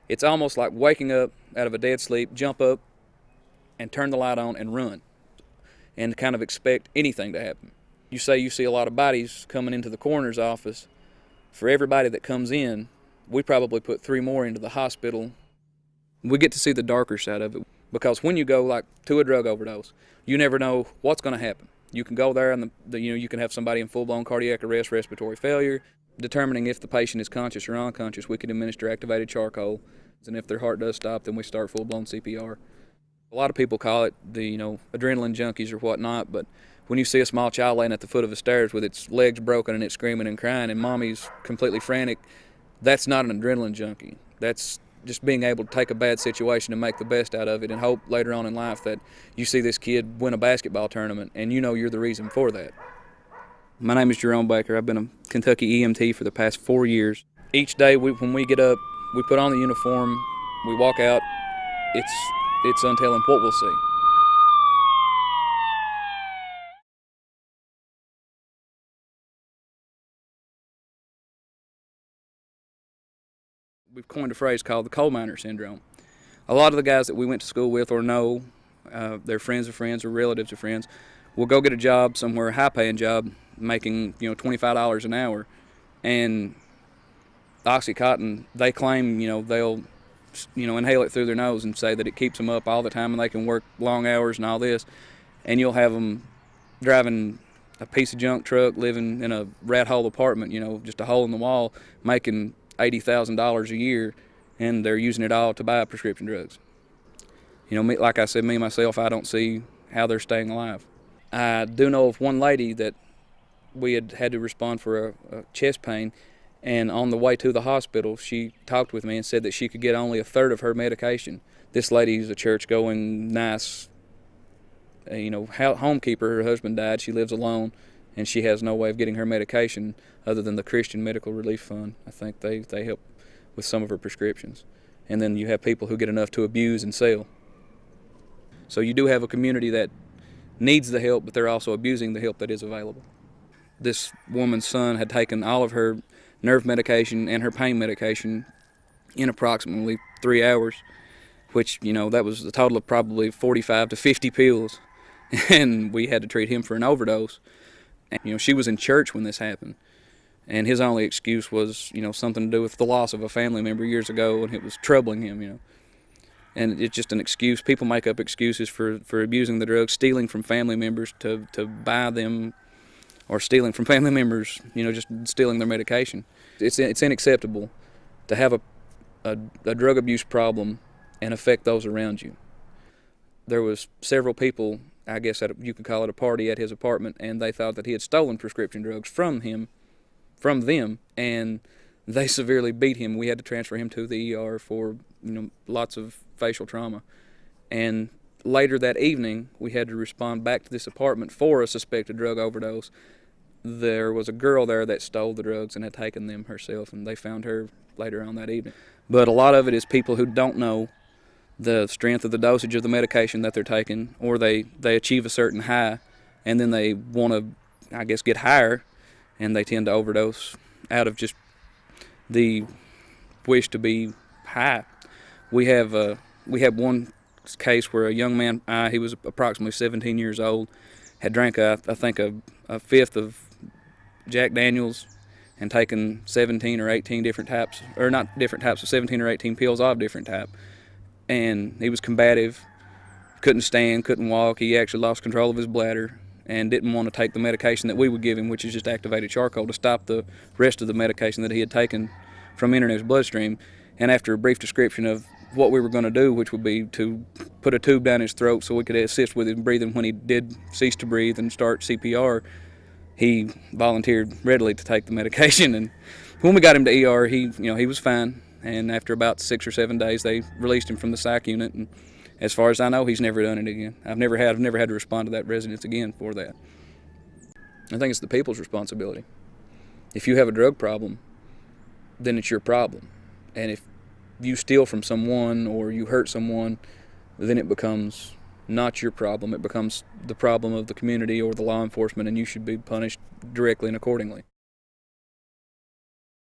It's almost like waking up out of a dead sleep, jump up and turn the light on and run and kind of expect anything to happen. You say you see a lot of bodies coming into the coroner's office. For everybody that comes in, we probably put 3 more into the hospital. We get to see the darker side of it, because when you go like to a drug overdose, you never know what's going to happen. You can go there and you can have somebody in full-blown cardiac arrest, respiratory failure. Determining if the patient is conscious or unconscious, we can administer activated charcoal, and if their heart does stop, then we start full-blown CPR. A lot of people call it the adrenaline junkies or whatnot, but when you see a small child laying at the foot of the stairs with its legs broken and it's screaming and crying and mommy's completely frantic, that's not an adrenaline junkie. That's just being able to take a bad situation and make the best out of it and hope later on in life that you see this kid win a basketball tournament and you know you're the reason for that. My name is Jerome Baker. I've been a Kentucky EMT for the past 4 years. Each day when we get up, we put on the uniform, we walk out, it's untelling what we'll see. We've coined a phrase called the coal miner syndrome. A lot of the guys that we went to school with or know, they're friends of friends or relatives of friends, will go get a job somewhere, a high-paying job, making $25 an hour, and Oxycontin, they claim they'll inhale it through their nose and say that it keeps them up all the time and they can work long hours and all this, and you'll have them driving a piece of junk truck, living in a rat hole apartment, just a hole in the wall, making $80,000 a year, and they're using it all to buy prescription drugs. Like I said, me myself, I don't see how they're staying alive. I do know of one lady that we had to respond for a chest pain, and on the way to the hospital, she talked with me and said that she could get only a third of her medication. This lady's a church-going, nice, homekeeper. Her husband died. She lives alone, and she has no way of getting her medication other than the Christian Medical Relief Fund. I think they help with some of her prescriptions. And then you have people who get enough to abuse and sell. So you do have a community that needs the help, but they're also abusing the help that is available. This woman's son had taken all of her nerve medication and her pain medication in approximately 3 hours, which, that was a total of probably 45 to 50 pills. And we had to treat him for an overdose. And, she was in church when this happened. And his only excuse was, something to do with the loss of a family member years ago, and it was troubling him, And it's just an excuse. People make up excuses for abusing the drugs, stealing from family members to buy them, or stealing from family members, just stealing their medication. It's unacceptable to have a drug abuse problem and affect those around you. There was several people, I guess you could call it a party at his apartment, and they thought that he had stolen prescription drugs from them, and they severely beat him. We had to transfer him to the ER for lots of facial trauma. And later that evening, we had to respond back to this apartment for a suspected drug overdose. There was a girl there that stole the drugs and had taken them herself, and they found her later on that evening. But a lot of it is people who don't know the strength of the dosage of the medication that they're taking, or they achieve a certain high, and then they want to, get higher, and they tend to overdose out of just the wish to be high. We had one case where a young man, he was approximately 17 years old, had drank I think a fifth of Jack Daniels and taken 17 or 18 different types, or not different types, but 17 or 18 pills of different type. And he was combative, couldn't stand, couldn't walk. He actually lost control of his bladder and didn't want to take the medication that we would give him, which is just activated charcoal, to stop the rest of the medication that he had taken from entering his bloodstream. And after a brief description of what we were going to do, which would be to put a tube down his throat so we could assist with his breathing when he did cease to breathe and start CPR, he volunteered readily to take the medication. And when we got him to ER, he was fine. And after about 6 or 7 days, they released him from the psych unit. And as far as I know, he's never done it again. I've never had to respond to that residence again for that. I think it's the people's responsibility. If you have a drug problem, then it's your problem. And if you steal from someone or you hurt someone, then it becomes not your problem. It becomes the problem of the community or the law enforcement, and you should be punished directly and accordingly.